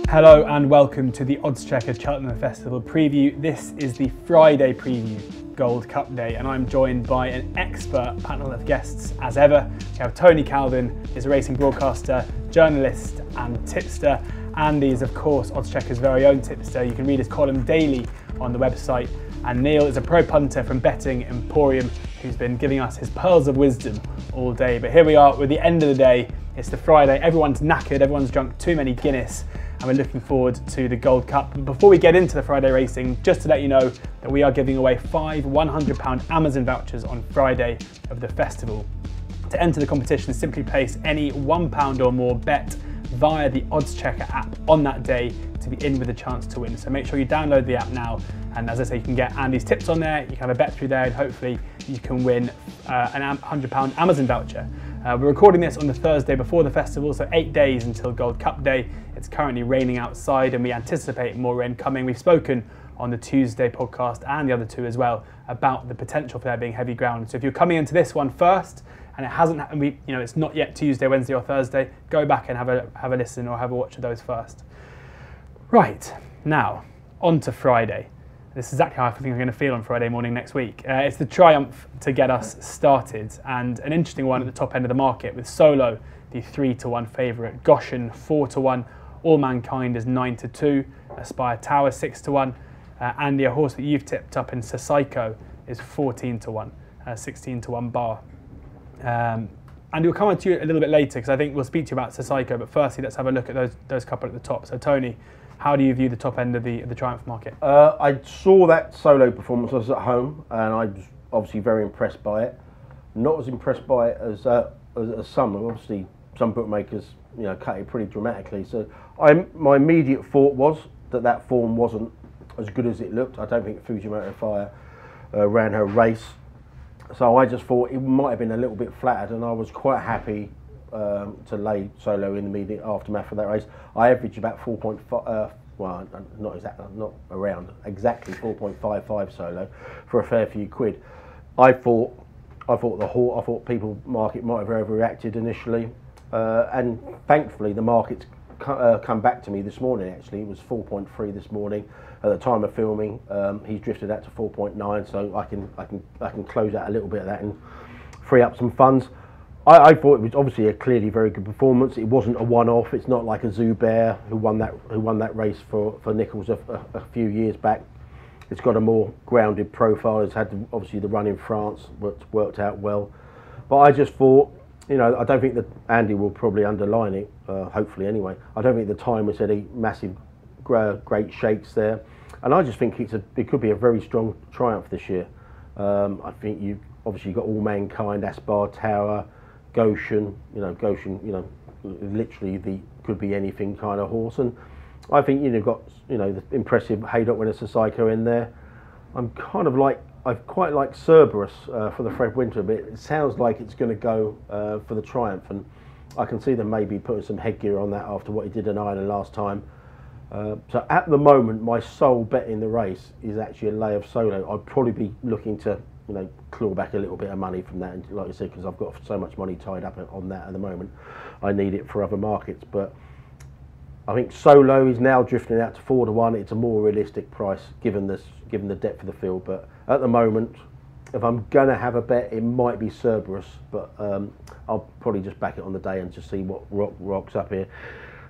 Hello and welcome to the Oddschecker Cheltenham Festival preview. This is the Friday preview, Gold Cup Day, and I'm joined by an expert panel of guests as ever. We have Tony Calvin, is a racing broadcaster, journalist and tipster. Andy is of course Oddschecker's very own tipster. You can read his column daily on the website. And Neil is a pro punter from Betting Emporium who's been giving us his pearls of wisdom all day. But here we are with the end of the day. It's the Friday, everyone's knackered, everyone's drunk too many Guinness, and we're looking forward to the Gold Cup. But before we get into the Friday racing, just to let you know that we are giving away 5 £100 Amazon vouchers on Friday of the festival. To enter the competition, simply place any £1 or more bet via the Oddschecker app on that day to be in with a chance to win. So make sure you download the app now, and as I say, you can get Andy's tips on there, you can have a bet through there, and hopefully you can win an £100 Amazon voucher. We're recording this on the Thursday before the festival, so 8 days until Gold Cup Day. It's currently raining outside and we anticipate more rain coming. We've spoken on the Tuesday podcast and the other two as well about the potential for there being heavy ground. So if you're coming into this one first and it hasn't, it's not yet Tuesday, Wednesday or Thursday, go back and have a listen or have a watch of those first. Right, now on to Friday. This is exactly how I think I'm going to feel on Friday morning next week. It's the Triumph to get us started, and an interesting one at the top end of the market with Solo, the 3-1 favourite, Goshen 4-1, All Mankind is 9-2, Aspire Tower 6-1, Andy, a horse that you've tipped up in Sasaiko, is 14-1, 16-1 bar. And we'll come on to you a little bit later because I think we'll speak to you about Sasaiko, but firstly let's have a look at those couple at the top. So Tony, how do you view the top end of the Triumph market? I saw that Solo performance. I was at home and I was obviously very impressed by it. Not as impressed by it as some. Obviously, some bookmakers cut it pretty dramatically. So my immediate thought was that form wasn't as good as it looked. I don't think Fujimoto Fire ran her race. So I just thought it might have been a little bit flattered, and I was quite happy to lay Solo in the immediate aftermath of that race. I averaged about 4.5, well, not around, exactly 4.55 Solo for a fair few quid. I thought people market might have overreacted initially, and thankfully the market's come back to me this morning. Actually, it was 4.3 this morning. At the time of filming, he's drifted out to 4.9, so I can close out a little bit of that and free up some funds. I thought it was obviously a clearly very good performance. It wasn't a one-off. It's not like a Zubair who won that race for Nichols a few years back. It's got a more grounded profile. It's had obviously the run in France, worked out well. But I just thought, I don't think that Andy will probably underline it. Hopefully anyway. I don't think the time was any massive, great shakes there, and I just think it could be a very strong Triumph this year. I think you've obviously got All Mankind, Aspire Tower, Goshen, literally could be anything kind of horse, and I think you've got the impressive Haydock winner Sasaiko in there. I quite like Cerberus for the Fred Winter a bit. It sounds like it's going to go for the Triumph, and I can see them maybe putting some headgear on that after what he did in Ireland last time. So at the moment, my sole bet in the race is actually a lay of Solo. I'd probably be looking to claw back a little bit of money from that, and like I said, because I've got so much money tied up on that at the moment, I need it for other markets. But I think Solo is now drifting out to 4-1. It's a more realistic price given the depth of the field. But at the moment, if I'm gonna have a bet, it might be Cerberus, but I'll probably just back it on the day and just see what rocks up here.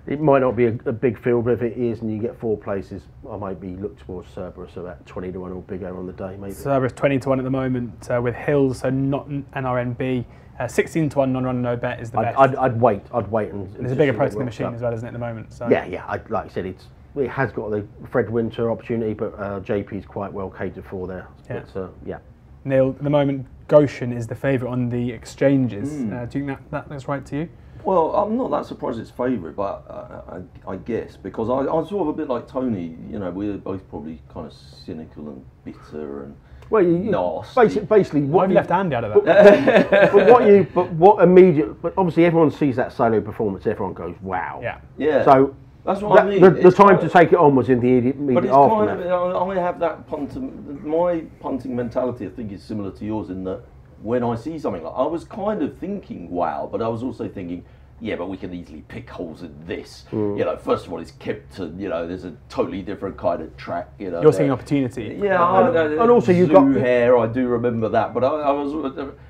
It might not be a big field, but if it is and you get 4 places, I might be look towards Cerberus about 20-1 or bigger on the day, maybe. Cerberus 20-1 at the moment with Hills, so not NRNB. 16-1 non-run no bet is the best. I'd wait and there's a bigger price in the machine as well, isn't it, at the moment? So. Yeah. Like I said, it has got the Fred Winter opportunity, but JP's quite well catered for there. Yeah. But, yeah. Neil, at the moment, Goshen is the favourite on the exchanges. Do you think that's right to you? Well, I'm not that surprised it's favourite, but I guess because I'm sort of a bit like Tony. We're both probably kind of cynical and bitter and basically what I've left Andy out of that. But obviously everyone sees that Solo performance. Everyone goes, wow. Yeah. So that's what I mean. The time to take it on was in the immediate aftermath. I have that my punting mentality. I think is similar to yours in that when I see something, I was kind of thinking wow, but I was also thinking yeah, but we can easily pick holes in this. You know, first of all, it's Kempton. You know, there's a totally different kind of track. You know, you're seeing opportunity. Yeah, and also you've got hair. I do remember that, but I was.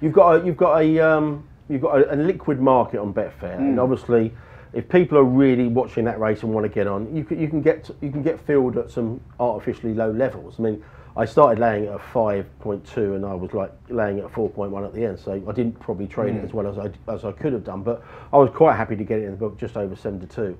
You've got a liquid market on Betfair, and obviously, if people are really watching that race and want to get on, you can get filled at some artificially low levels. I mean, I started laying at a 5.2 and I was like laying at a 4.1 at the end, so I didn't probably trade it as well as I could have done, but I was quite happy to get it in the book just over 7 to 2.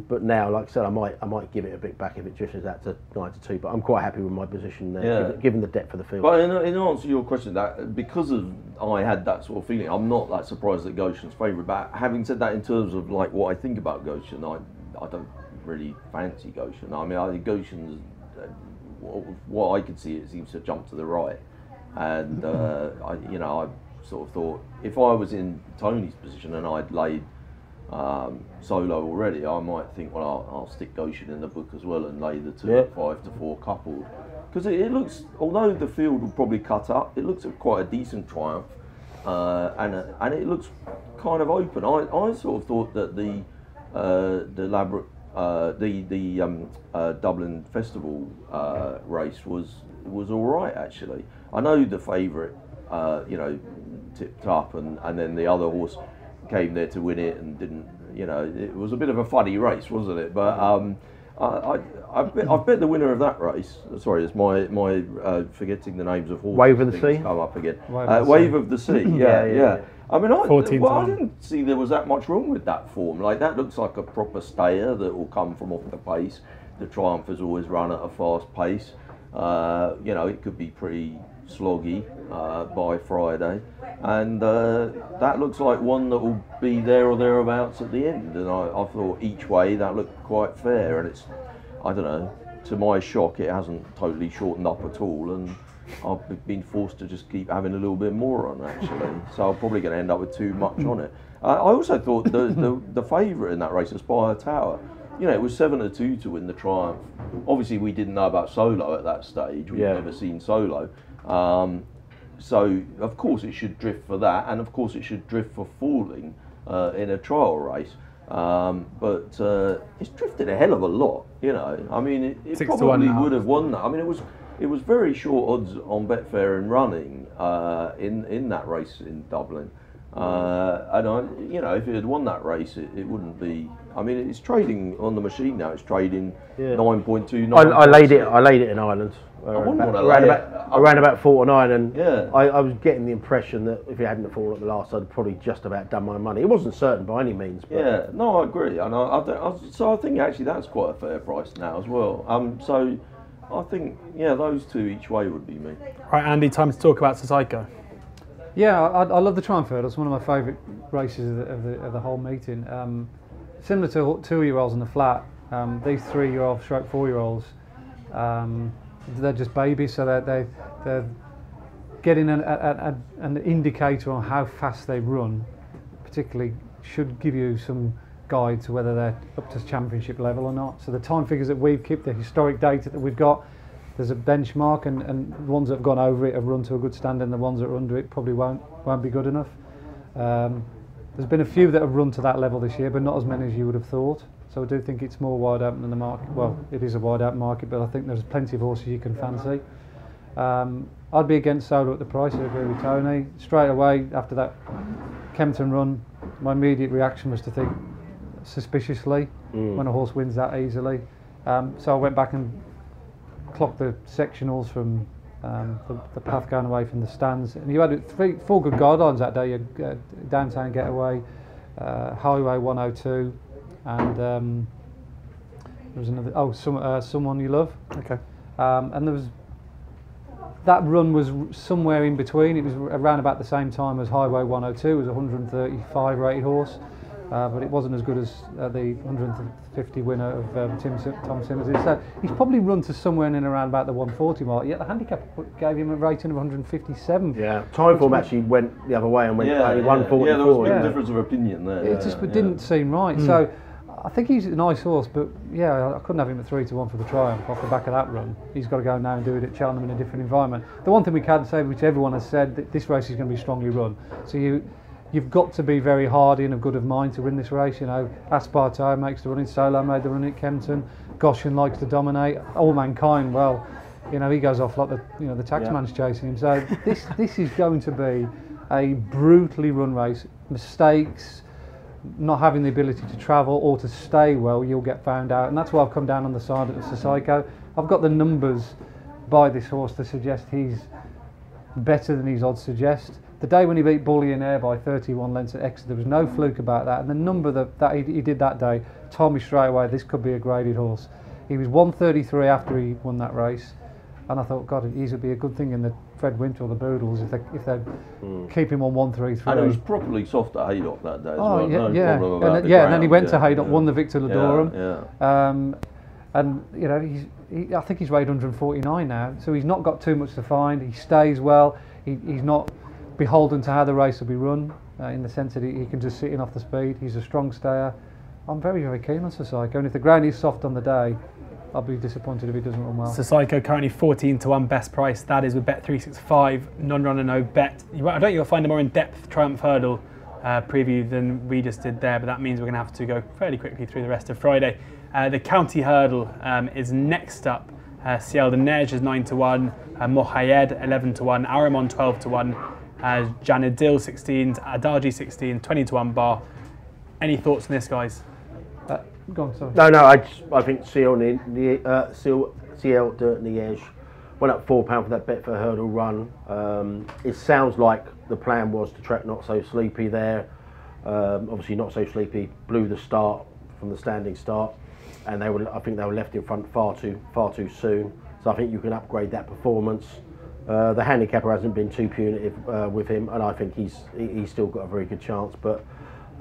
But now, like I said, I might give it a bit back if it drifts out to 9 to 2. But I'm quite happy with my position there, given the depth of the field. But in answer to your question, that because I had that sort of feeling, I'm not that surprised that Goshen's favourite. But having said that, in terms of like what I think about Goshen, I don't really fancy Goshen. I mean, I think Goshen's what I could see, it seems to jump to the right, and I sort of thought if I was in Tony's position and I'd laid solo already, I might think, well, I'll stick Goshen in the book as well and lay the 2 at 5 to 4 coupled, because it looks, although the field will probably cut up, it looks quite a decent triumph, and it looks kind of open. I sort of thought that the Dublin Festival race was all right actually. I know the favourite, tipped up, and then the other horse came there to win it and didn't. You know, it was a bit of a funny race, wasn't it? But I bet the winner of that race. Sorry, it's my forgetting the names of horses. Wave of the Sea. Come up again. Wave of the Sea. Yeah. I mean, I didn't see there was that much wrong with that form. Like, that looks like a proper stayer that will come from off the pace. The Triumph has always run at a fast pace. It could be pretty sloggy by Friday, and that looks like one that will be there or thereabouts at the end. And I thought each way that looked quite fair, and it's, I don't know, to my shock, it hasn't totally shortened up at all, and I've been forced to just keep having a little bit more on actually. So I'm probably going to end up with too much on it. I also thought the favourite in that race, Aspire Tower, you know, it was 7 to 2 to win the Triumph. Obviously, we didn't know about Solo at that stage. We'd never seen Solo. So, of course, it should drift for that, and of course, it should drift for falling in a trial race. But it's drifted a hell of a lot, you know. I mean, it probably would have won that. I mean, it was very short odds on Betfair and running in that race in Dublin. And if it had won that race, it wouldn't be. I mean, it's trading on the machine now. It's trading 9.2. I laid it in Ireland. Around about 4 to 9, and I was getting the impression that if it hadn't fallen at the last, I'd probably just about done my money. It wasn't certain by any means. But I agree, and so I think actually that's quite a fair price now as well. So I think those two each way would be me. Right, Andy, time to talk about Psycho. Yeah, I love the Triumph Hurdle. It's one of my favourite races of the whole meeting. Similar to 2-year-olds on the flat, these 3-year-old stroke 4-year-olds, they're just babies, so they're getting an indicator on how fast they run, particularly should give you some guide to whether they're up to championship level or not. So the time figures that we've kept, the historic data that we've got, there's a benchmark, and ones that have gone over it have run to a good standard, and the ones that are under it probably won't be good enough. There's been a few that have run to that level this year, but not as many as you would have thought. So I do think it's more wide open in the market. Well, it is a wide open market, but I think there's plenty of horses you can fancy. I'd be against Solo at the price. I agree with Tony. Straight away after that Kempton run, my immediate reaction was to think suspiciously when a horse wins that easily. So I went back and clocked the sectionals from the path going away from the stands, and you had 4 good guidelines that day. You had Downtown Getaway, Highway 102, and there was another. Someone You Love. Okay. And there was that run was somewhere in between. It was around about the same time as Highway 102. It was a 135 rated horse. But it wasn't as good as the 150 winner of Tom Simmons. So he's probably run to somewhere in and around about the 140 mark, yet the handicap gave him a rating of 157. Yeah, Timeform actually went the other way and went only 144. Yeah, there was a big difference of opinion there. It just didn't seem right. So I think he's a nice horse, but I couldn't have him at 3 to 1 for the Triumph off the back of that run. He's got to go now and do it at Cheltenham in a different environment. The one thing we can say, which everyone has said, that this race is going to be strongly run. So you've got to be very hardy and of good of mind to win this race. You know, Aspartame makes the running, Solo made the run at Kempton, Goshen likes to dominate, All Mankind, well, you know, he goes off like the taxman's chasing him. So this is going to be a brutally run race. Mistakes, not having the ability to travel or to stay well, you'll get found out, and that's why I've come down on the side of Sissoko. I've got the numbers by this horse to suggest he's better than his odds suggest. The day when he beat Bullionaire by 31 lengths at Exeter, there was no fluke about that, and the number that he did that day told me straight away this could be a graded horse. He was 133 after he won that race, and I thought, God, he's would be a good thing in the Fred Winter or the Boodles if they keep him on 133. And it was properly soft at Haydock that day as well. And then he went to Haydock, won the Victor Ladorum. And you know, I think he's weighed 149 now, so he's not got too much to find. He stays well. He's not beholden to how the race will be run, in the sense that he can just sit in off the speed. He's a strong stayer. I'm very, very keen on Sissoko, and if the ground is soft on the day, I'll be disappointed if he doesn't run well. Sissoko currently 14-1 best price. That is with Bet365, non-runner, no bet. I don't think you'll find a more in-depth Triumph Hurdle preview than we just did there, but that means we're going to have to go fairly quickly through the rest of Friday. The County Hurdle is next up. Ciel de Neige is 9-1, Mohayed 11-1, Aramon 12-1, Janadil 16, Adaji 16, 20-1 bar. Any thoughts on this, guys? Go on, sorry. No, I think Ciel de Neige went up £4 for that Betfair Hurdle run. It sounds like the plan was to track Not So Sleepy there. Obviously, Not So Sleepy blew the start from the standing start, and I think they were left in front far too soon. So I think you can upgrade that performance. The handicapper hasn't been too punitive with him, and I think he's still got a very good chance. But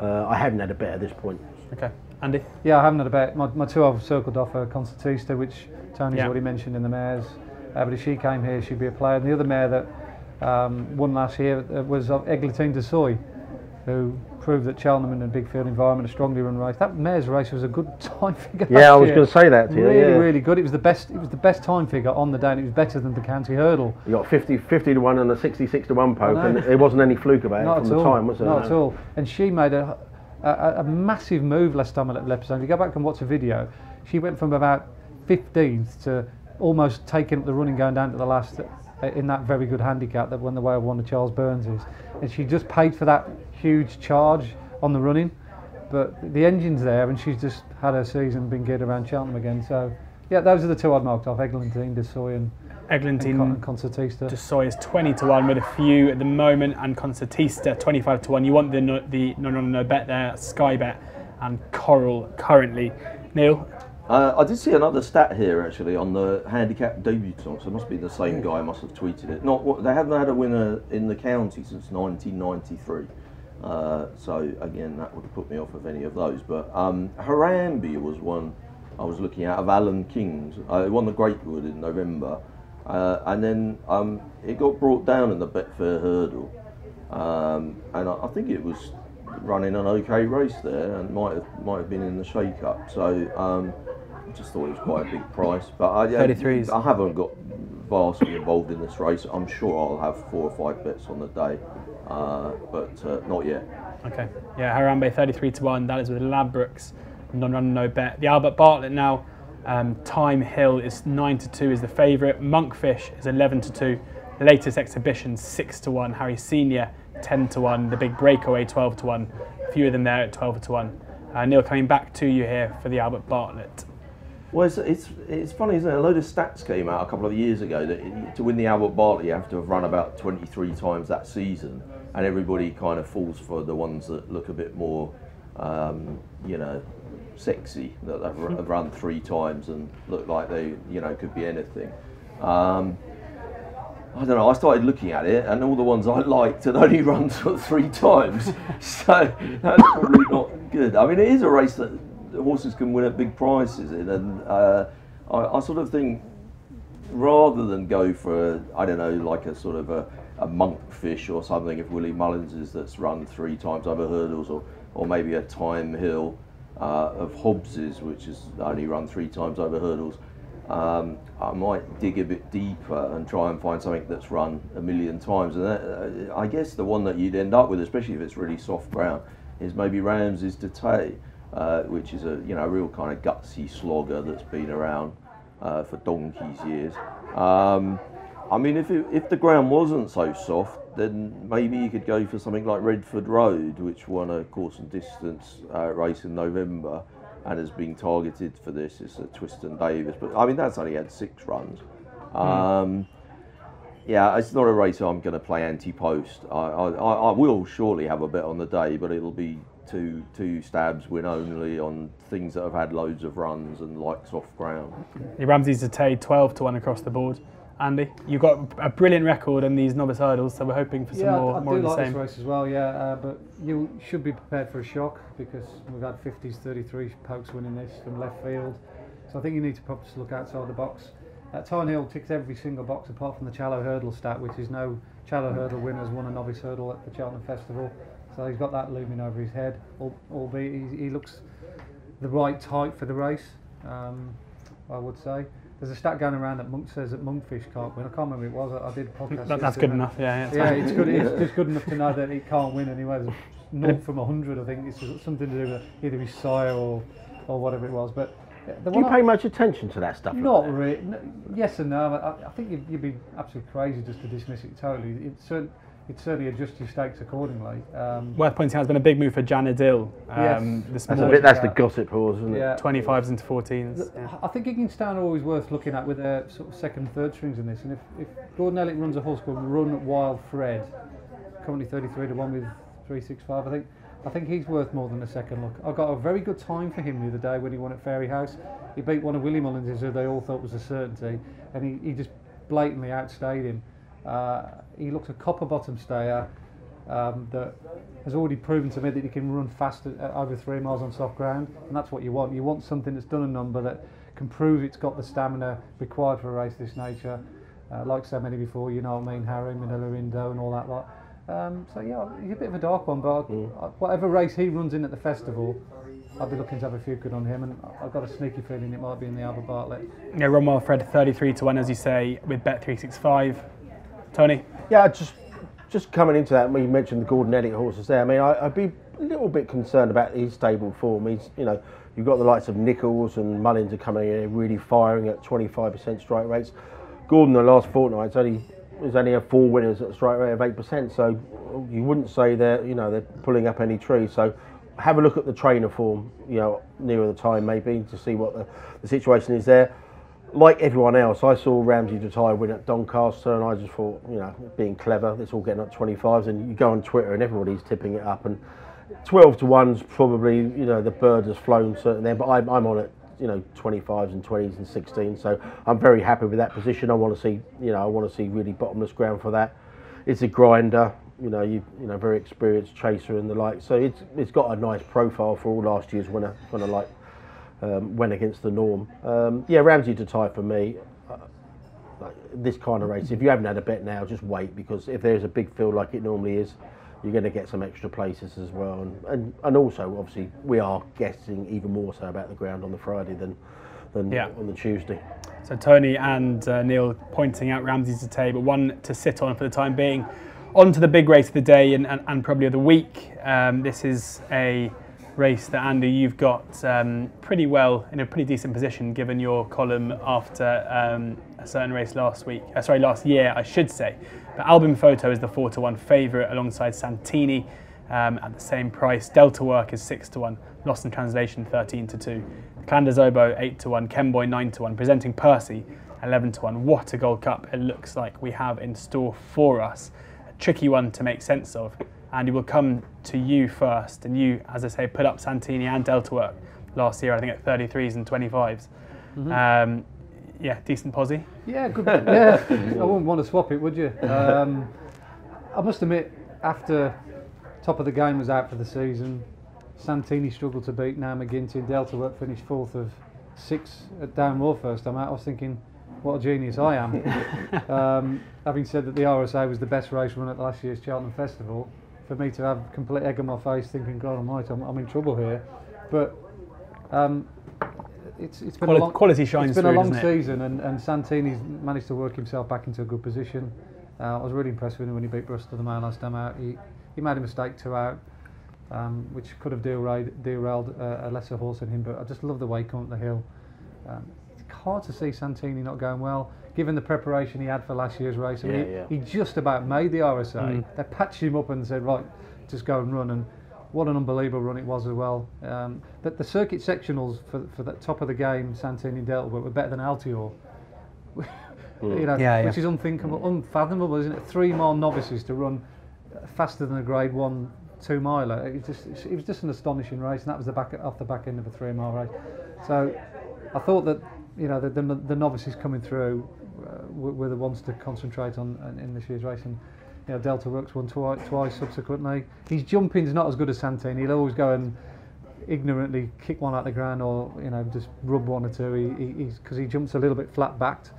I haven't had a bet at this point. Okay, Andy? Yeah, I haven't had a bet. My two I've circled off are Concertista, which Tony's already mentioned in the mares. But if she came here, she'd be a player. And the other mare that won last year was Eglantine de Soy, who proved that Cheltenham in a big field environment, a strongly run race. That mare's race was a good time figure. Yeah, I was going to say that to you. Really good. It was the best time figure on the day, and it was better than the County Hurdle. You got 50-1 and a 66-1 poke, and it wasn't any fluke about it from the time, was it? Not at all. And she made a massive move last time at Leopardstown. If you go back and watch a video, she went from about 15th to almost taking up the running, going down to the last in that very good handicap that won the way of one of Charles Burns's. And she just paid for that huge charge on the running, but the engine's there, and she's just had her season, been geared around Cheltenham again. So yeah, those are the two I'd marked off: Eglantine de Soy and Concertista. De Soy is 20-1 with a few at the moment, and Concertista 25-1. You want the no bet there, Sky Bet and Coral currently. Neil? I did see another stat here actually on the handicap debutants. It must be the same guy. Must have tweeted it. They haven't had a winner in the county since 1993. So again, that would have put me off of any of those. But Harambe was one I was looking at of Alan King's. It won the Greatwood in November, and then it got brought down in the Betfair Hurdle, and I think it was running an okay race there, and might have been in the shake-up. So I just thought it was quite a big price. But I haven't got vastly involved in this race. I'm sure I'll have 4 or 5 bets on the day, but not yet. Okay, yeah, Harambe 33-1. That is with Ladbrokes, non-run, no bet. The Albert Bartlett now, Time Hill is 9-2 is the favourite. Monkfish is 11-2. Latest exhibition 6-1. Harry Senior 10-1. The big breakaway 12-1. A few of them there at 12-1. Neil, coming back to you here for the Albert Bartlett. Well, it's funny, isn't it? A load of stats came out a couple of years ago that to win the Albert Bartlett you have to have run about 23 times that season, and everybody kind of falls for the ones that look a bit more, sexy, that have run 3 times and look like they, could be anything. I don't know, I started looking at it, and all the ones I liked had only run 3 times, so that's probably not good. I mean, it is a race that horses can win at big prices in, and I sort of think rather than go for, I don't know, like a sort of a Monkfish or something, if Willie Mullins is that's run 3 times over hurdles, or maybe a Time Hill of Hobbs's, which has only run 3 times over hurdles, I might dig a bit deeper and try and find something that's run a million times. And that, I guess the one that you'd end up with, especially if it's really soft ground, is maybe Ramsay's Detail, which is a real kind of gutsy slogger that's been around for donkey's years. I mean, if the ground wasn't so soft, then maybe you could go for something like Redford Road, which won a course and distance race in November and has been targeted for this. It's a Twiston Davis, but I mean that's only had 6 runs. Yeah, it's not a race I'm going to play anti-post. I will surely have a bet on the day, but it'll be two stabs win only on things that have had loads of runs and like soft ground. Ramsay's Detail 12-1 across the board. Andy, you've got a brilliant record in these novice hurdles, so we're hoping for some more of the same. I do like this race as well, but you should be prepared for a shock because we've had 50s, 33 pokes winning this from left field. So I think you need to probably look outside the box. Tyne Hill ticks every single box apart from the Challow Hurdle stat, which is no Challow Hurdle winner's won a novice hurdle at the Cheltenham Festival. So he's got that looming over his head, albeit he looks the right type for the race, I would say. There's a stat going around that says that Monkfish can't win. I can't remember who it was. I did a podcast. That's good enough, yeah. It's good. It's just good enough to know that he can't win, and he was 0 from 100. I think it's something to do with either his sire or whatever it was. But do you pay much attention to that stuff? Not really. Yes and no. I think you'd be absolutely crazy just to dismiss it totally. You'd certainly adjust your stakes accordingly. Worth pointing out, it's been a big move for Janet Dill. That's the gossip horse, isn't it? 25s into 14s. I think Higginstown are always worth looking at with their sort of second and third strings in this. And if Gordon Ellick runs a horse called Run Wild Fred, currently 33-1 with 365, I think he's worth more than a second look. I got a very good time for him the other day when he won at Fairy House. He beat one of Willie Mullins, who they all thought was a certainty, and he just blatantly outstayed him. He looks a copper bottom stayer that has already proven to me that he can run fast over 3 miles on soft ground, and that's what you want. You want something that's done a number that can prove it's got the stamina required for a race of this nature, like so many before, you know what I mean, Harry, Manila Indo and all that lot. So yeah, he's a bit of a dark one, but whatever race he runs in at the festival, I'll be looking to have a few good on him, and I've got a sneaky feeling it might be in the Albert Bartlett. Yeah, Run Wild Fred 33-1, as you say, with Bet365. Tony? Yeah, just coming into that, when you mentioned the Gordon Ellick horses there, I mean, I'd be a little bit concerned about his stable form. He's, you've got the likes of Nichols and Mullins are coming in really firing at 25% strike rates. Gordon, the last fortnight, has only had 4 winners at a strike rate of 8%, so you wouldn't say they're pulling up any trees. So have a look at the trainer form, nearer the time maybe, to see what the situation is there. Like everyone else, I saw Ramsay Detail win at Doncaster, and I just thought, being clever, it's all getting up 25s, and you go on Twitter and everybody's tipping it up, and 12-1's probably, the bird has flown certainly there, but I'm on it, 25s and 20s and 16s, so I'm very happy with that position. I want to see, really bottomless ground for that. It's a grinder, very experienced chaser and the like, so it's got a nice profile for all last year's winner, kind of like. Went against the norm. Ramsay Detail for me. This kind of race, if you haven't had a bet now, just wait, because if there's a big field like it normally is, you're going to get some extra places as well. And also, obviously, we are guessing even more so about the ground on the Friday than on the Tuesday. So Tony and Neil pointing out Ramsay's Detail, but one to sit on for the time being. On to the big race of the day and probably of the week. This is a race that, Andy, you've got pretty well in a pretty decent position given your column after a certain race last year, I should say. But Album Photo is the 4-1 favourite alongside Santini at the same price. Delta Work is 6-1, Lost in Translation 13-2, Clander's Oboe 8-1, Kenboy 9-1, Presenting Percy 11-1. What a Gold Cup it looks like we have in store for us. A tricky one to make sense of. Andy, will come to you first, and you, as I say, put up Santini and Delta Work last year, I think at 33s and 25s. Decent posse. Yeah, good. Yeah, I wouldn't want to swap it, would you? I must admit, after top of the game was out for the season, Santini struggled to beat Now McGinty, Delta Work finished 4th of 6 at Down Raw first time out. I was thinking, what a genius I am. Having said that the RSA was the best race run at last year's Cheltenham Festival, for me to have complete egg on my face thinking, God almighty, I'm in trouble here. But it's been quality shines It's been a long doesn't it? season, and Santini's managed to work himself back into a good position. I was really impressed with him when he beat Bristol the Mail last time out. He made a mistake 2 out, which could have derailed a lesser horse than him, but I just love the way he came up the hill. It's hard to see Santini not going well, given the preparation he had for last year's race. I mean, he just about made the RSA. They patched him up and said, right, just go and run, and what an unbelievable run it was as well. But the circuit sectionals for the top of the game Santini dealt with were better than Altior. Which is unthinkable, unfathomable, isn't it? 3 mile novices to run faster than a Grade 1 2 miler. It was just an astonishing race, and that was off the back end of a 3 mile race. So I thought that the novices coming through were the ones to concentrate on in this year's race. And Delta Works won twice subsequently. His jumping's not as good as Santini. He'll always go and ignorantly kick one out the ground, or just rub 1 or 2. Because he jumps a little bit flat backed.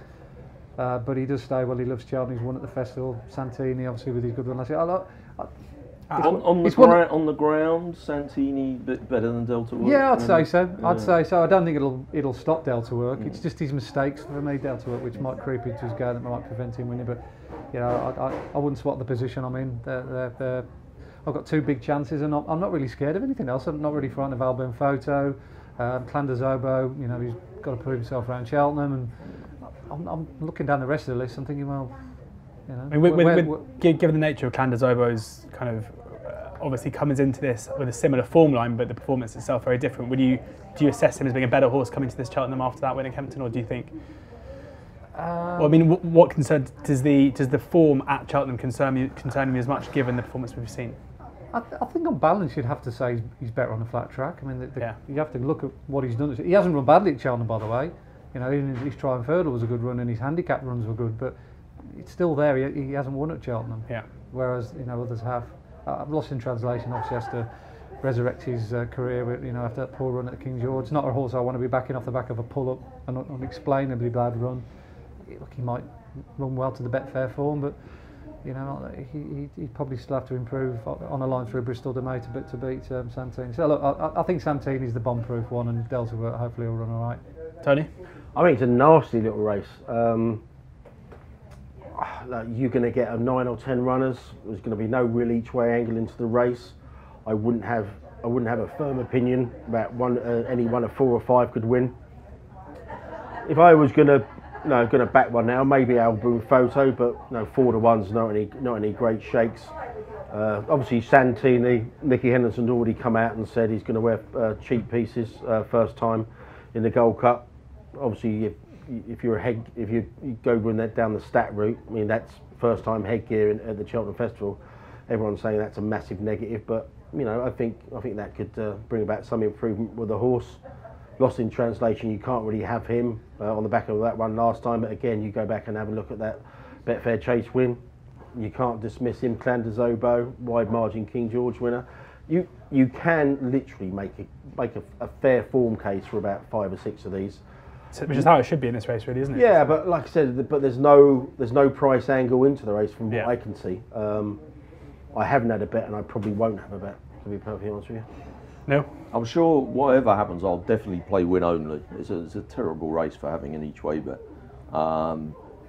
But he does stay well. He loves Cheltenham. He's won at the festival. Santini, obviously, with his good run last year. On the ground, Santini better than Delta Work. Yeah, I'd say so. I'd say so. I don't think it'll stop Delta Work. It's just his mistakes for me, Delta Work, which might creep into his game, that might prevent him winning. But I wouldn't swap the position I'm in. I've got 2 big chances, and I'm not really scared of anything else. I'm not really frightened of Albert Photo, Clanders Oboe. He's got to prove himself around Cheltenham, and I'm looking down the rest of the list. I'm thinking, well, given the nature of Clanders Oboe's kind of obviously comes into this with a similar form line, but the performance itself very different. Do you assess him as being a better horse coming to this Cheltenham after that win at Kempton, or do you think? What concern does the form at Cheltenham concern you as much, given the performance we've seen? I think on balance you'd have to say he's better on a flat track. I mean, you have to look at what he's done. He hasn't run badly at Cheltenham, by the way. Even his Triumph Hurdle was a good run, and his handicap runs were good, but it's still there. He hasn't won at Cheltenham. Yeah. Whereas others have. I've lost in translation. Obviously, has to resurrect his career. After that poor run at King George. It's not a horse I want to be backing off the back of a pull-up, an unexplainably bad run. Look, he might run well to the Betfair form, but he'd probably still have to improve on a line through Bristol to beat Santini. So look, I think Santini's the bomb-proof one, and Delta hopefully will run all right. Tony? I think it's a nasty little race. You're going to get a 9 or 10 runners. There's going to be no real each-way angle into the race. I wouldn't have a firm opinion about any one of 4 or 5 could win. If I was going to back one now, maybe Albert Photo, but 4 to 1's not any great shakes. Obviously, Santini, Nicky Henderson's already come out and said he's going to wear cheap pieces first time in the Gold Cup. Obviously, if you go down the stat route, I mean, that's first time headgear at the Cheltenham Festival. Everyone's saying that's a massive negative, but I think that could bring about some improvement with the horse. Lost in translation, you can't really have him on the back of that one last time, but again, you go back and have a look at that Betfair Chase win. You can't dismiss him. Clanders Oboe, wide margin King George winner. You can literally make a fair form case for about 5 or 6 of these. Which is how it should be in this race, really, isn't it? Yeah, but like I said, there's no price angle into the race from what I can see. I haven't had a bet, and I probably won't have a bet, to be perfectly honest with you. No, I'm sure whatever happens, I'll definitely play win only. It's a terrible race for having an each way bet.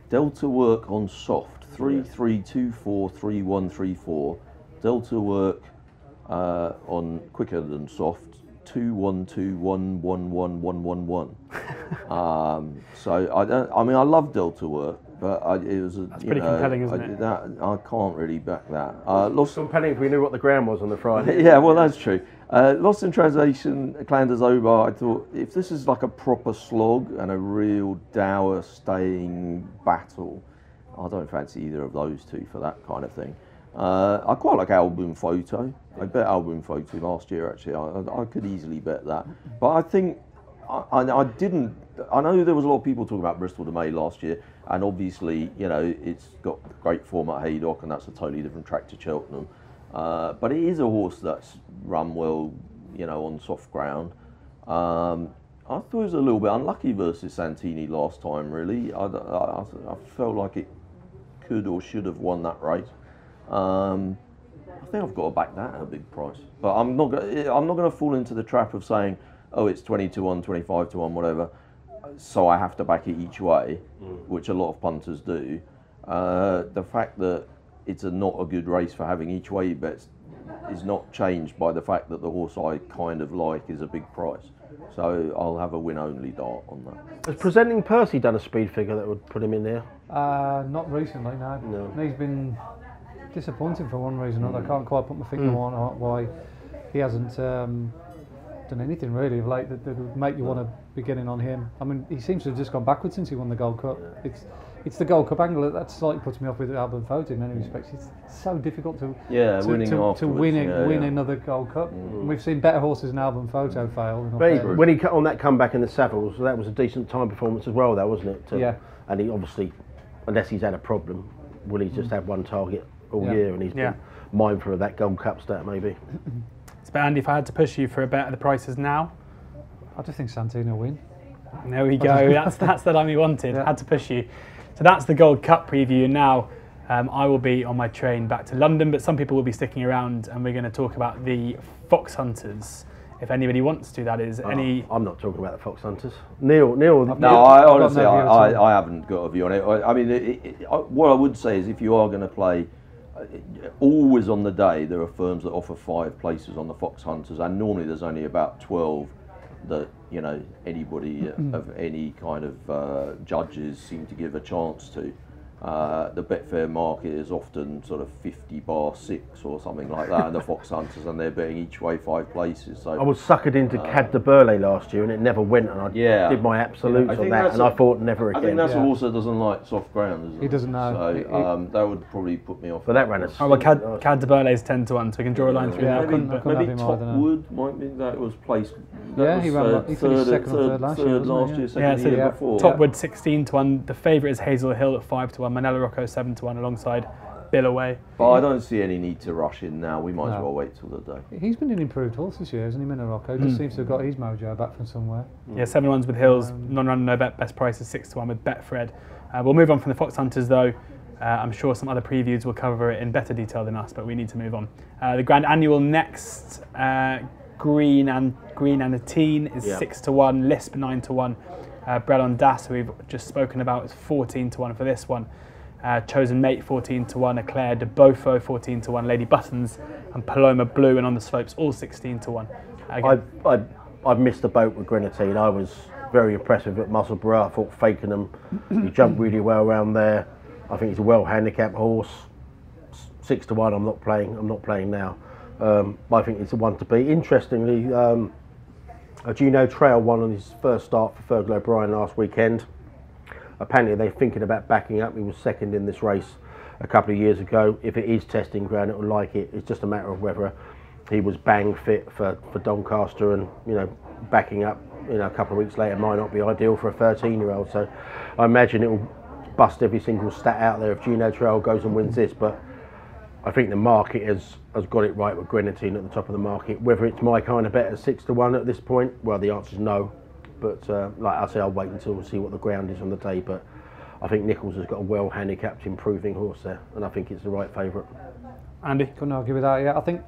Delta Work on soft 3-3-2-4 3-1-3-4. Delta Work on quicker than soft 2-1-2-1-1-1-1-1-1. So I love Delta Work, but that's pretty compelling, isn't it? I can't really back that. Lost compelling if we knew what the ground was on the Friday. Yeah, well, that's true. Lost in translation, Clanders Oboe. I thought if this is like a proper slog and a real dour staying battle, I don't fancy either of those two for that kind of thing. I quite like Album Photo. I bet Album Photo last year, actually. I could easily bet that. But I think I didn't. I know there was a lot of people talking about Bristol de May last year, and obviously, it's got great form at Haydock, and that's a totally different track to Cheltenham. But it is a horse that's run well, on soft ground. I thought it was a little bit unlucky versus Santini last time, really. I felt like it could or should have won that race. I think I've got to back that at a big price, but I'm not going to fall into the trap of saying, oh, it's 20 to 1, 25 to 1, whatever, so I have to back it each way, which a lot of punters do. The fact that it's not a good race for having each way bets is not changed by the fact that the horse I kind of like is a big price. So I'll have a win-only dart on that. Has Presenting Percy done a speed figure that would put him in there? Not recently, no. He's been disappointing for one reason or another. I can't quite put my finger on why he hasn't done anything really of late that would make you want to be getting on him. I mean, he seems to have just gone backwards since he won the Gold Cup. It's the Gold Cup angle that slightly puts me off with Albert Bartlett in many respects. It's so difficult to win another Gold Cup. We've seen better horses than Albert Photo fail. When he cut on that comeback in the Savills, that was a decent time performance as well, though, wasn't it? Yeah. And he obviously, unless he's had a problem, will he just have one target all year? And he's been mindful of that Gold Cup stat, maybe. But Andy, if I had to push you for a bet at the prices now, I just think Santino will win. There we go. that's the line we wanted. Had to push you. So that's the Gold Cup preview. Now I will be on my train back to London, but some people will be sticking around, and we're going to talk about the Foxhunters. If anybody wants to, that is. I'm not talking about the Foxhunters. Neil. No, I honestly, I haven't got a view on it. I mean, what I would say is, if you are going to play, always on the day there are firms that offer 5 places on the Foxhunters, and normally there's only about 12 that anybody of any kind of judges seem to give a chance to. The Betfair market is often sort of 50 bar 6 or something like that, and the Foxhunters, and they're betting each way 5 places. So I was suckered into Cad de Burley last year, and it never went, and I did my absolutes on that, and I thought never again. I think that's a horse that doesn't like soft ground, isn't it? He doesn't know. So that would probably put me off. But that ran a... Oh, well, Cad de Burley is 10 to 1, so we can draw a line through that. Maybe Topwood might be that was placed. He finished second or third last year. Second year before. Topwood 16 to 1. The favourite is Hazel Hill at 5 to 1. Manella Rocco 7 to 1 alongside Bill Away. But I don't see any need to rush in now. We might as well wait till the day. He's been an improved horse this year, hasn't he, Manella Rocco? Just seems to have got his mojo back from somewhere. Yeah, 7-1s with Hills, non-run, no bet, best price is 6 to 1 with Betfred. We'll move on from the Foxhunters though. I'm sure some other previews will cover it in better detail than us, but we need to move on. The Grand Annual next, Green and a Teen is 6 to 1, Lisp 9 to 1. Brelon Das, who we've just spoken about, is 14 to 1 for this one. Chosen Mate 14 to 1, Eclair de Beaufort 14 to 1, Lady Buttons and Paloma Blue, and on the slopes all 16 to 1. I've missed the boat with Grenadine. I was very impressed with it. Musselburgh. I thought Fakenham, he jumped really well around there. I think he's a well handicapped horse. 6 to 1. I'm not playing now. I think it's the one to beat. Interestingly, Gino Trail won on his first start for Fergal O'Brien last weekend. Apparently they're thinking about backing up. He was second in this race a couple of years ago. If it is testing ground, it will like it. It's just a matter of whether he was bang fit for Doncaster, and backing up a couple of weeks later might not be ideal for a 13-year-old. So I imagine it will bust every single stat out there if Gino Trail goes and wins this. But I think the market has got it right with Grenadine at the top of the market. Whether it's my kind of bet at 6 to 1 at this point, well, the answer is no. But like I say, I'll wait until we see what the ground is on the day. But I think Nichols has got a well handicapped, improving horse there, and I think it's the right favourite. Andy, couldn't argue with that. Yeah, I think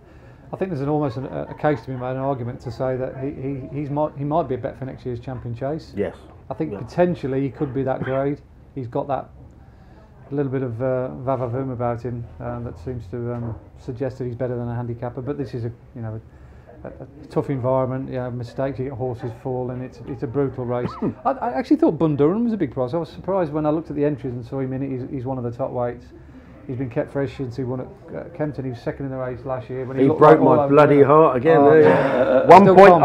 there's almost a case to be made, an argument to say that he might be a bet for next year's Champion Chase. Yes. I think potentially he could be that grade. He's got that little bit of va-va-voom about him that seems to suggest that he's better than a handicapper. But this is a tough environment. Mistakes, you get horses fall, and it's a brutal race. I actually thought Bundoran was a big price. I was surprised when I looked at the entries and saw him in it. He's one of the top weights. He's been kept fresh since he won at Kempton. He was second in the race last year. When he broke my bloody heart again. I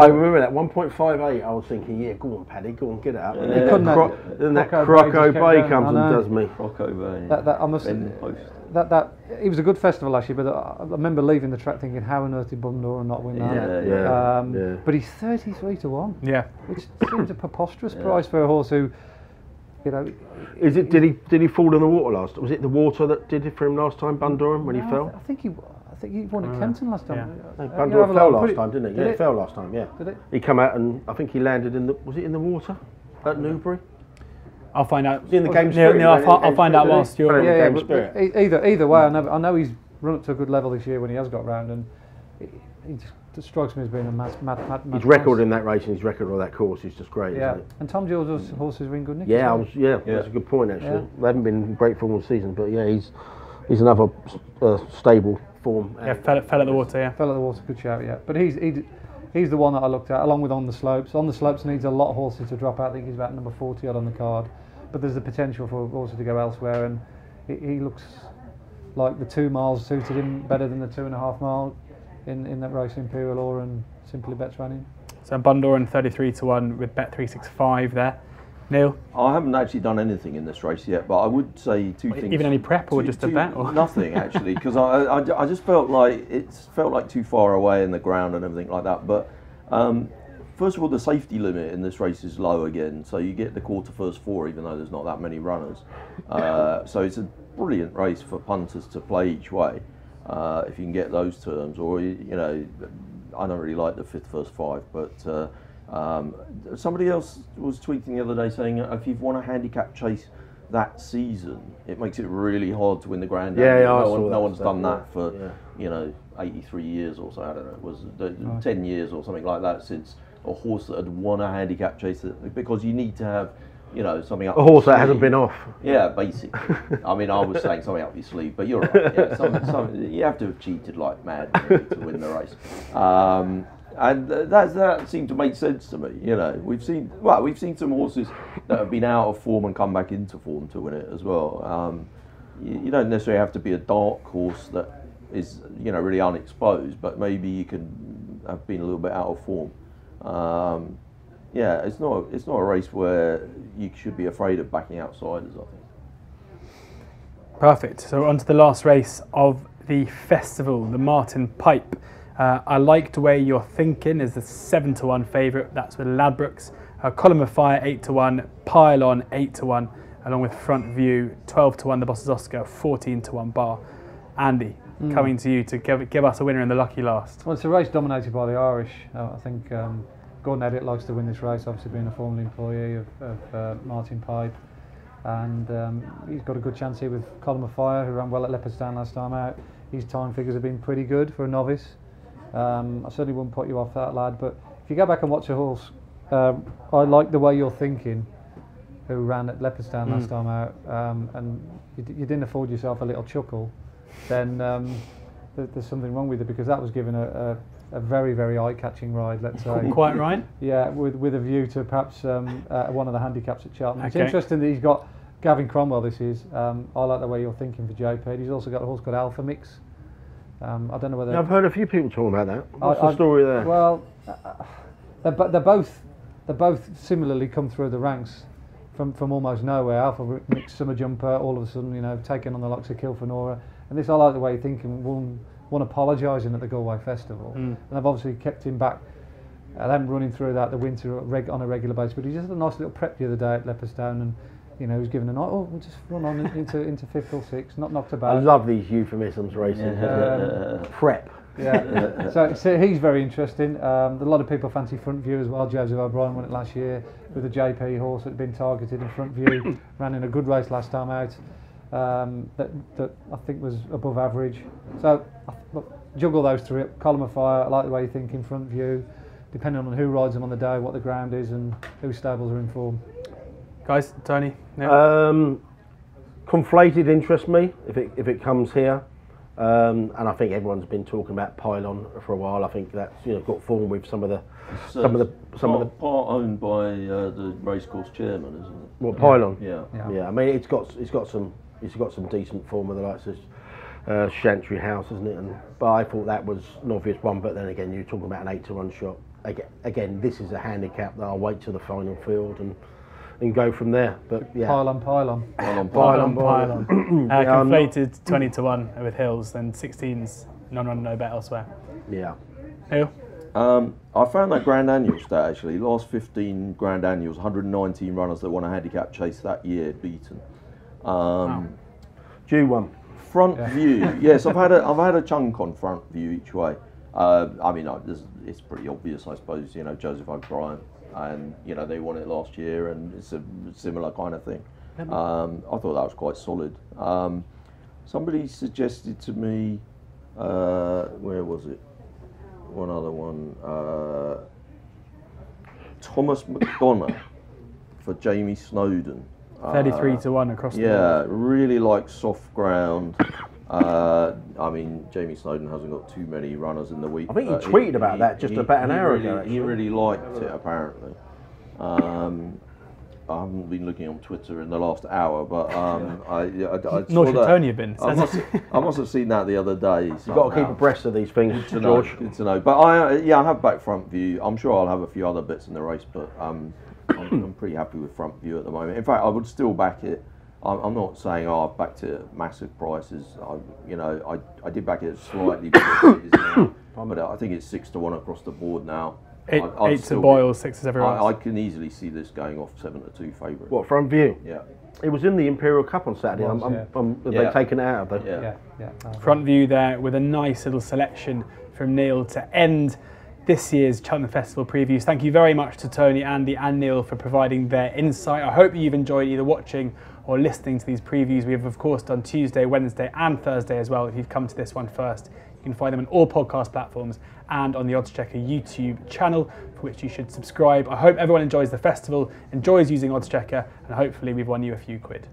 remember that 1.58. I was thinking, yeah, go on, Paddy, go on, get it up. And then that Croco Bay comes and does me. Croco Bay. I must. That it was a good festival last year, but I remember leaving the track thinking, how on earth did Bundoran not win that? But he's 33 to 1. Yeah, which seems a preposterous price for a horse who. Is it? Did he fall in the water last? Was it the water that did it for him last time, Bundoran, when he fell? I think he won at Kempton last time. Yeah. Bundoran fell last time, didn't he? It fell last time. Yeah. Did it? He come out and I think he landed in the. Was it in the water at Newbury? I'll find out. In the game spirit. I'll find out whilst you're. Either way, I know he's run up to a good level this year when he has got round, and he just strikes me as being a mad his record in that race and his record on that course is just great. Yeah, isn't it? and Tom George's horses are in good nick. Yeah, that's a good point actually. Yeah. They haven't been in great form all season, but yeah, he's another stable form. Yeah, fell at the water. Yeah, fell at the water. Good shout. Yeah, but he's the one that I looked at along with On the Slopes. On the Slopes needs a lot of horses to drop out. I think he's about number 40 odd on the card, but there's the potential for horses to go elsewhere, and he looks like the 2 miles suited him better than the 2.5 mile in that race Imperial Law and Simply Bet's running. So Bundoran 33-1 with Bet365 there. Neil? I haven't actually done anything in this race yet, but I would say two things. Even any prep or just a bet? Or? Nothing actually, because I just felt like too far away in the ground and everything like that. But first of all, the safety limit in this race is low again, so you get the quarter first 4, even though there's not that many runners. So it's a brilliant race for punters to play each way. If you can get those terms, or I don't really like the 5th first 5, but somebody else was tweeting the other day saying if you've won a handicap chase that season, it makes it really hard to win the Grand. No one's done that for 83 years or so. I don't know, it was 10 years or something like that since a horse that had won a handicap chase, because you need to have something up. A horse that hasn't been off. Yeah, basically. I mean, I was saying something up your sleeve, but you're right. Yeah, you have to have cheated like mad to win the race, and that seemed to make sense to me. We've seen some horses that have been out of form and come back into form to win it as well. You don't necessarily have to be a dark horse that is really unexposed, but maybe you can have been a little bit out of form. Yeah, it's not a race where you should be afraid of backing outsiders, I think. Perfect. So on to the last race of the festival, the Martin Pipe. I liked where you're thinking is the 7-1 favourite. That's with Ladbrokes. Column of Fire 8-1, Pylon 8-1, along with Front View 12-1. The Boss's Oscar 14-1 bar. Andy, coming to you to give us a winner in the lucky last. Well, it's a race dominated by the Irish. I think Gordon Elliott likes to win this race, obviously being a former employee of Martin Pipe, and he's got a good chance here with Column of Fire, who ran well at Leopardstown last time out. His time figures have been pretty good for a novice. I certainly wouldn't put you off that lad, but if you go back and watch a horse, I like the way you're thinking, who ran at Leopardstown last time out, and you didn't afford yourself a little chuckle, then there's something wrong with it, because that was given a very, very eye-catching ride, let's say. Quite right. Yeah, with a view to perhaps one of the handicaps at Cheltenham. Okay. It's interesting that he's got Gavin Cromwell, this is. I like the way you're thinking for JP. He's also got a horse called Alpha Mix. I don't know whether... I've heard a few people talking about that. What's the story there? Well, they're both similarly come through the ranks from almost nowhere. Alpha Mix, Summer Jumper, all of a sudden, taking on the likes of Kilfenora. And this, I like the way you're thinking, one apologising at the Galway Festival, and they've obviously kept him back. Them running through the winter on a regular basis, but he just had a nice little prep the other day at Leopardstown, and he was given a night. Oh, we'll just run on into 5th or 6th, not knocked about. I love these euphemisms racing. Prep. Yeah. So he's very interesting. A lot of people fancy Front View as well. Joseph O'Brien won it last year with a JP horse that had been targeted, and Front View ran in a good race last time out. That I think was above average. So juggle those three up. Column of Fire, I like the way you think in Front View, depending on who rides them on the day, what the ground is, and whose stables are in form. Guys, Tony? Conflated interests me if it comes here, and I think everyone's been talking about Pylon for a while. I think that's got form with some of the part owned by the racecourse chairman, isn't it? What, Pylon? Yeah. I mean, it's got some decent form with the likes of Chantry House, isn't it? But I thought that was an obvious one. But then again, you're talking about an 8-1 shot. Again, this is a handicap that I'll wait till the final field and go from there. But yeah, Pylon. Conflated 20-1 with Hills, then 16's non-run, no bet elsewhere. Yeah. Who? I found that Grand Annual stat actually. Last 15 Grand Annuals, 119 runners that won a handicap chase that year beaten. Due one. Front View. Yes, I've had a chunk on Front View each way. I mean, it's pretty obvious, I suppose. Joseph O'Brien, and they won it last year, and it's a similar kind of thing. I thought that was quite solid. Somebody suggested to me, where was it? one other one. Thomas McDonough for Jamie Snowden. 33 to 1 across the board. Yeah, really like soft ground. I mean, Jamie Snowden hasn't got too many runners in the week. I think he tweeted about that just about an hour ago. He really liked it, apparently. I haven't been looking on Twitter in the last hour, but I Nor should Tony have been. I must have seen that the other day. You've got to keep abreast of these things, George. Good to know. But I have back front view. I'm sure I'll have a few other bits in the race, but I'm pretty happy with front view at the moment. In fact, I would still back it. I'm not saying I've backed it at massive prices. I did back it slightly bigger, but I think it's 6 to 1 across the board now. 8 to Boyle, 6 to everyone else. I can easily see this going off 7 to 2 favourite. What, front view? Yeah. It was in the Imperial Cup on Saturday. They've taken it out, though. Yeah. Front view there with a nice little selection from Neil to end this year's Cheltenham Festival previews. Thank you very much to Tony, Andy and Neil for providing their insight. I hope you've enjoyed either watching or listening to these previews. We have of course done Tuesday, Wednesday and Thursday as well. If you've come to this one first, you can find them on all podcast platforms and on the Oddschecker YouTube channel, for which you should subscribe. I hope everyone enjoys the festival, enjoys using Oddschecker, and hopefully we've won you a few quid.